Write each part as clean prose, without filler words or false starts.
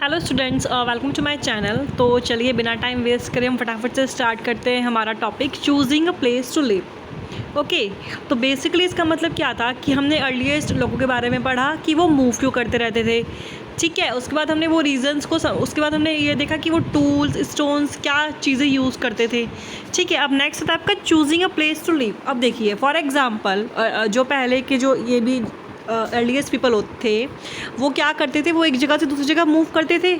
Hello students, welcome to my channel. तो चलिए बिना टाइम वेस्ट करें हम फटाफट से स्टार्ट करते हैं हमारा topic choosing a place to live. Okay, तो बेसिकली इसका मतलब क्या था कि हमने अर्लीस्ट लोगों के बारे में पढ़ा कि वो मूव क्यों करते रहते थे। ठीक है, उसके बाद हमने वो रीजंस को उसके बाद हमने ये देखा कि वो टूल्स स्टोन्स क्या चीज़ें यूज़ करते थे। ठीक है, अब नेक्स्ट था आपका choosing a place to live. अब देखिए फॉर एग्जांपल जो पहले के जो ये भी अर्लीस्ट पीपल थे वो क्या करते थे, वो एक जगह से दूसरी जगह मूव करते थे।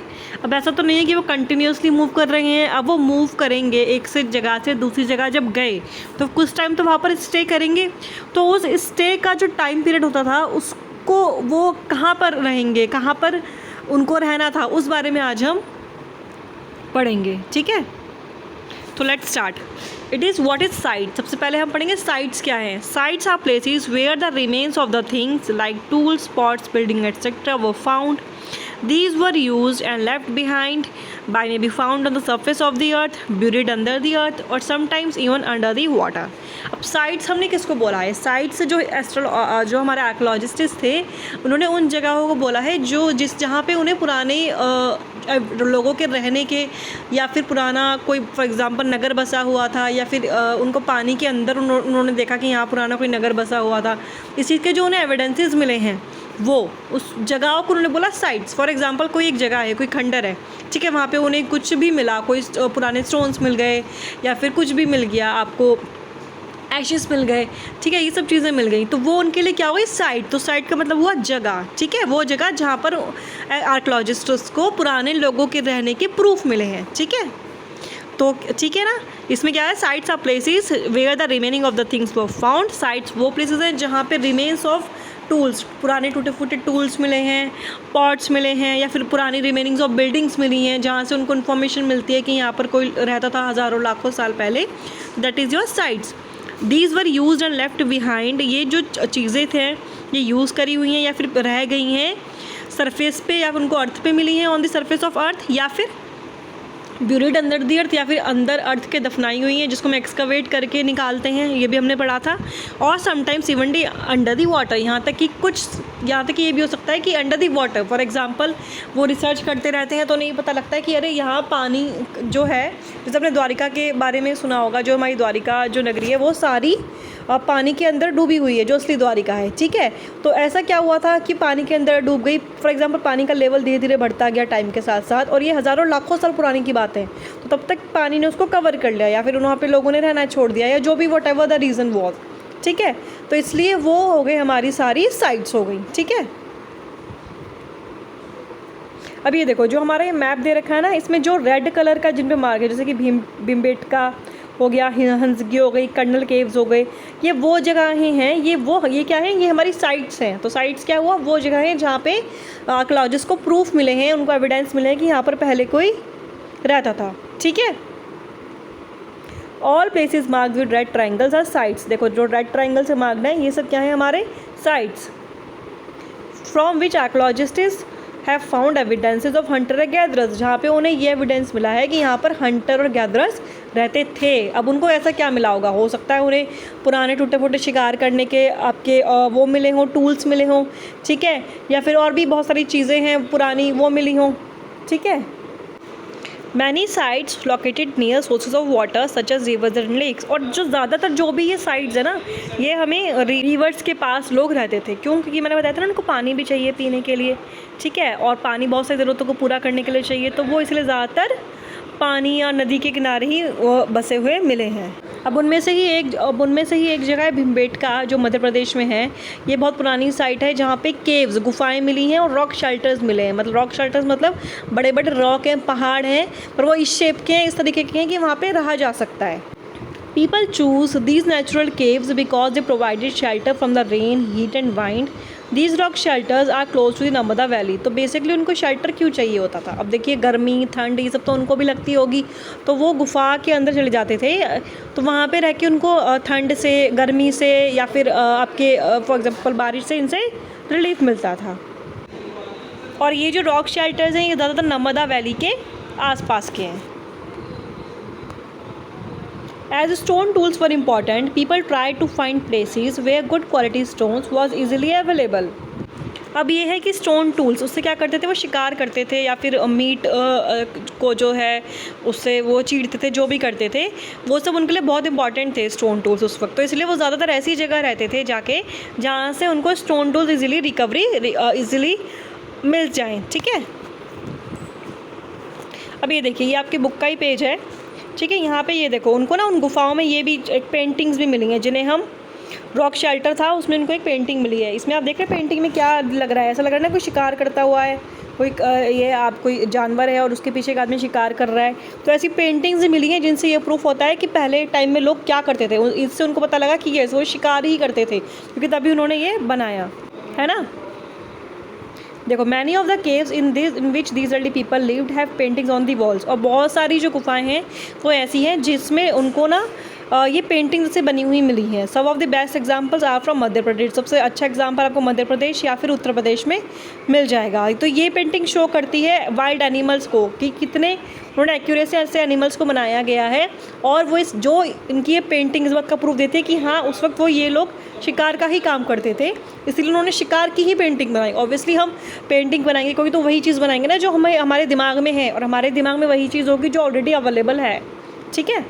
अब ऐसा तो नहीं है कि वो कंटिन्यूसली मूव कर रहे हैं, अब वो मूव करेंगे एक से जगह से दूसरी जगह। जब गए तो कुछ टाइम तो वहाँ पर स्टे करेंगे, तो उस स्टे का जो टाइम पीरियड होता था उसको वो कहाँ पर रहेंगे, कहाँ पर उनको रहना था, उस बारे में आज हम पढ़ेंगे। ठीक है, तो let's start. It is what is site. सबसे पहले हम पढ़ेंगे साइट्स क्या है। Sites are places where the remains of the things like tools, pots, building etcetera were found. These were used and left behind by may be found on the surface of the earth, buried under the earth or sometimes even under the water. अब sites हमने किसको बोला है? Sites जो हमारे archaeologists थे उन्होंने उन जगहों को बोला है जो जहाँ पे उन्हें पुराने लोगों के रहने के या फिर पुराना कोई फॉर एग्जांपल नगर बसा हुआ था, या फिर उनको पानी के अंदर उन्होंने देखा कि यहाँ पुराना कोई नगर बसा हुआ था। इस चीज़ के जो उन्हें एविडेंसेस मिले हैं वो उस जगहों को उन्होंने बोला साइट्स। फॉर एग्जांपल कोई एक जगह है, कोई खंडर है, ठीक है, वहाँ पे उन्हें कुछ भी मिला, कोई पुराने स्टोन्स मिल गए या फिर कुछ भी मिल गया, आपको एशेस मिल गए, ठीक है, ये सब चीज़ें मिल गई, तो वो उनके लिए क्या हुई? साइट। तो साइट का मतलब हुआ जगह। ठीक है, वो जगह जहाँ पर आर्कियोलॉजिस्ट्स को पुराने लोगों के रहने के प्रूफ मिले हैं। ठीक है, तो ठीक है ना, इसमें क्या है? Sites are places where the remaining of the things were found. Sites वो प्लेसेस हैं जहाँ पे रिमेन्स ऑफ टूल्स, पुराने टूटे फूटे टूल्स मिले हैं, पॉट्स मिले हैं, या फिर पुरानी रिमेनिंग्स ऑफ बिल्डिंग्स मिली हैं जहाँ से उनको इन्फॉर्मेशन मिलती है कि यहाँ पर कोई रहता था हज़ारों लाखों साल पहले। That is your sites. These were use and left behind. ये जो चीज़ें थे ये यूज़ करी हुई हैं या फिर रह गई हैं सरफेस पे, या फिर उनको अर्थ पे मिली हैं on the surface of earth, या फिर ब्यूरिड अंडर दी अर्थ, या फिर अंदर अर्थ के दफनाई हुई हैं जिसको हम एक्सकवेट करके निकालते हैं, ये भी हमने पढ़ा था। और sometimes even D under the water, यहाँ तक कि ये भी हो सकता है कि under the water. For example वो रिसर्च करते रहते हैं तो नहीं पता लगता है कि अरे यहाँ पानी जो है, जैसे आपने द्वारिका के बारे में सुना होगा, जो हमारी द्वारिका जो नगरी है वो सारी पानी के अंदर डूबी हुई है, जो असली द्वारिका है। ठीक है, तो ऐसा क्या हुआ था कि पानी के अंदर डूब गई। फॉर एग्जांपल पानी का लेवल धीरे धीरे बढ़ता गया टाइम के साथ साथ, और ये हज़ारों लाखों साल पुरानी की बात है, तो तब तक पानी ने उसको कवर कर लिया, या फिर वहाँ पे लोगों ने रहना छोड़ दिया, या जो भी what ever the reason was. ठीक है, तो इसलिए वो हो गई हमारी सारी साइट्स हो गई। ठीक है, अब ये देखो जो हमारा ये मैप दे रखा है ना, इसमें जो रेड कलर का जिन पे मार्क है, जैसे कि भीमबेटका हो गया, हंसगी हो गई, कर्नल केव्स हो गए, ये वो जगहें हैं, ये क्या है? ये हमारी साइट्स हैं। तो साइट्स क्या हुआ? वो जगह है जहाँ पे आर्कियोलॉजिस्ट को प्रूफ मिले हैं, उनको एविडेंस मिले हैं कि यहाँ पर पहले कोई रहता था। ठीक है, all places marked with red triangles are sites. देखो जो रेड ट्राइंगल से मार्क्ड है ये सब क्या है? हमारे sites. From which archaeologists have found evidences of Hunter and gatherers, जहाँ पे उन्हें ये एविडेंस मिला है कि यहाँ पर हंटर और गैदरर्स रहते थे। अब उनको ऐसा क्या मिला होगा? हो सकता है उन्हें पुराने टूटे फूटे शिकार करने के आपके वो मिले हों, टूल्स मिले हों, ठीक है, या फिर और भी बहुत सारी चीज़ें हैं पुरानी वो मिली हों। ठीक है, many sites located near sources of water such as rivers and lakes. और जो ज़्यादातर जो भी ये साइट्स है ना, ये हमें रिवर्स के पास लोग रहते थे। क्यों? क्योंकि मैंने बताया था ना, उनको पानी भी चाहिए पीने के लिए, ठीक है, और पानी बहुत सारी ज़रूरतों को पूरा करने के लिए चाहिए, तो वो इसलिए ज़्यादातर पानी या नदी के किनारे ही बसे हुए मिले हैं। अब उनमें से ही एक जगह है भीमबेटका, जो मध्य प्रदेश में है। ये बहुत पुरानी साइट है जहाँ पे केव्स, गुफाएं मिली हैं, और रॉक शेल्टर्स मिले हैं। मतलब रॉक शेल्टर्स मतलब बड़े बड़े रॉक हैं, पहाड़ हैं, पर वो इस शेप के हैं, इस तरीके के हैं कि वहाँ पे रहा जा सकता है। People choose these natural caves because they provided shelter from the rain, heat and wind. These rock shelters are close to the Narmada Valley. तो बेसिकली उनको शेल्टर क्यों चाहिए होता था? अब देखिए गर्मी ठंड ये सब तो उनको भी लगती होगी, तो वो गुफा के अंदर चले जाते थे, तो वहाँ पे रह के उनको ठंड से, गर्मी से, या फिर आपके फॉर एग्जांपल बारिश से, इनसे रिलीफ मिलता था। और ये जो रॉक शेल्टर्स हैं ये ज़्यादातर नर्मदा वैली के आसपास के हैं। As stone tools were important, people tried to find places where good quality stones was easily available. अब ये है कि स्टोन टूल्स, उससे क्या करते थे, वो शिकार करते थे या फिर मीट को जो है उससे वो चीरते थे, जो भी करते थे वो सब उनके लिए बहुत इंपॉर्टेंट थे स्टोन टूल्स उस वक्त। तो इसलिए वो ज़्यादातर ऐसी जगह रहते थे जाके जहाँ से उनको stone tools easily recovery easily मिल जाएँ। ठीक है, अब ये देखिए, ये आपकी बुक का ही पेज है। ठीक है, यहाँ पे ये देखो, उनको ना उन गुफाओं में ये भी एक पेंटिंग्स भी मिली हैं, जिन्हें हम रॉक शेल्टर था उसमें उनको एक पेंटिंग मिली है। इसमें आप देख रहे हैं पेंटिंग में क्या लग रहा है, ऐसा लग रहा है ना कोई शिकार करता हुआ है, कोई ये आप कोई जानवर है और उसके पीछे एक आदमी शिकार कर रहा है। तो ऐसी पेंटिंग्स मिली हैं जिनसे ये प्रूफ होता है कि पहले टाइम में लोग क्या करते थे। इससे उनको पता लगा कि ये वो शिकार ही करते थे, क्योंकि तभी उन्होंने ये बनाया है ना। देखो, many of the caves in which these early people lived have paintings on the walls. और बहुत सारी जो गुफाएं हैं वो ऐसी हैं जिसमें उनको ना ये पेंटिंग से बनी हुई मिली हैं। सब of the best examples are from Madhya Pradesh. सबसे अच्छा एग्जांपल आपको मध्य प्रदेश या फिर उत्तर प्रदेश में मिल जाएगा। तो ये पेंटिंग शो करती है वाइल्ड एनिमल्स को, कि कितने उन्होंने एक्यूरेसी से एनिमल्स को बनाया गया है। और वो इस जो इनकी ये पेंटिंग इस बात का प्रूफ देती है कि हाँ, उस वक्त वो ये लोग शिकार का ही काम करते थे, इसलिए उन्होंने शिकार की ही पेंटिंग बनाई। ऑब्वियसली हम पेंटिंग बनाएंगे क्योंकि तो वही चीज़ बनाएंगे ना जो हमें हमारे दिमाग में है, और हमारे दिमाग में वही चीज़ होगी जो ऑलरेडी अवेलेबल है। ठीक है,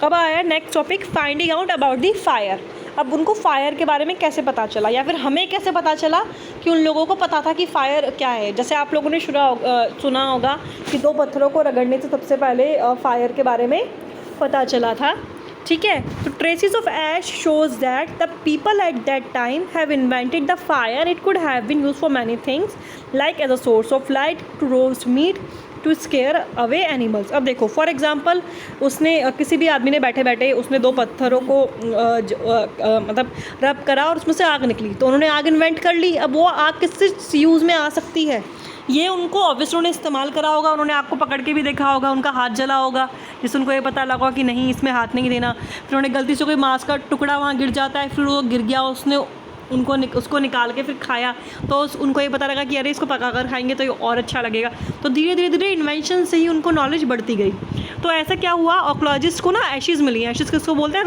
अब आया next topic, finding out about the fire. अब उनको फायर के बारे में कैसे पता चला, या फिर हमें कैसे पता चला कि उन लोगों को पता था कि फायर क्या है। जैसे आप लोगों ने सुना होगा कि 2 पत्थरों को रगड़ने से सबसे पहले फायर के बारे में पता चला था। ठीक है, तो traces of ash shows that the people at that time have invented the fire. It could have been use for many things like as a source of light, to roast meat, to scare away animals. अब देखो, for example उसने किसी भी आदमी ने बैठे बैठे उसने 2 पत्थरों को मतलब रब करा और उसमें से आग निकली, तो उन्होंने आग इन्वेंट कर ली। अब वो आग किससे यूज़ में आ सकती है, ये उनको ऑब्वियसली उन्होंने इस्तेमाल करा होगा। उन्होंने आग को पकड़ के भी देखा होगा, उनका हाथ जला होगा, जिससे उनको ये पता लगा कि नहीं, इसमें हाथ नहीं देना। फिर उन्होंने गलती से कोई मांस का टुकड़ा वहाँ गिर जाता है, फिर वो गिर गया, उसने उसको निकाल के फिर खाया, तो उनको ये पता लगा कि अरे इसको पका कर खाएंगे तो ये और अच्छा लगेगा। तो धीरे धीरे धीरे इन्वेंशन से ही उनको नॉलेज बढ़ती गई। तो ऐसा क्या हुआ, आर्कियोलॉजिस्ट को ना एशिज़ मिली हैं। एशिज़ किसको बोलते हैं,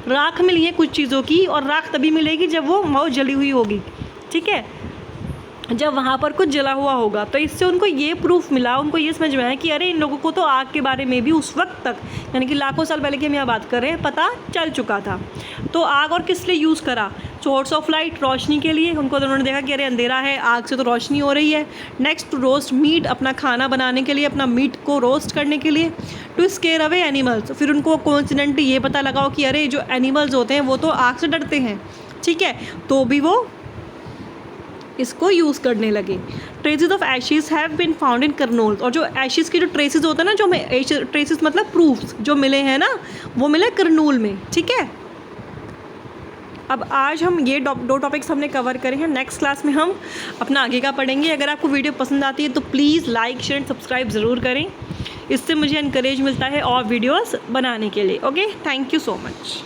राख मिली है कुछ चीज़ों की, और राख तभी मिलेगी जब वो जली हुई होगी। ठीक है, जब वहाँ पर कुछ जला हुआ होगा। तो इससे उनको ये प्रूफ मिला, उनको ये समझ में आया कि अरे इन लोगों को तो आग के बारे में भी उस वक्त तक, यानी कि लाखों साल पहले की हम यहाँ बात कर रहे हैं, पता चल चुका था। तो आग और किस लिए यूज़ करा, सोर्स ऑफ लाइट, रोशनी के लिए। उनको तो उन्होंने देखा कि अरे अंधेरा है, आग से तो रोशनी हो रही है। नेक्स्ट, टू रोस्ट मीट, अपना खाना बनाने के लिए, अपना मीट को रोस्ट करने के लिए। टू स्केयर अवे एनिमल्स, फिर उनको कोइंसिडेंटली ये पता लगा कि अरे जो एनिमल्स होते हैं वो तो आग से डरते हैं। ठीक है, तो भी वो इसको यूज़ करने लगे। Traces of ashes have been found in Kurnool. और जो एशिज़ के जो ट्रेसेस होते हैं ना, जो हमें ट्रेसेस मतलब प्रूफ्स जो मिले हैं ना, वो मिले करनूल में। ठीक है, अब आज हम ये 2 टॉपिक्स हमने कवर करे हैं। नेक्स्ट क्लास में हम अपना आगे का पढ़ेंगे। अगर आपको वीडियो पसंद आती है तो प्लीज़ लाइक, शेयर, सब्सक्राइब ज़रूर करें। इससे मुझे इनकरेज मिलता है और वीडियोस बनाने के लिए। Okay, thank you so much.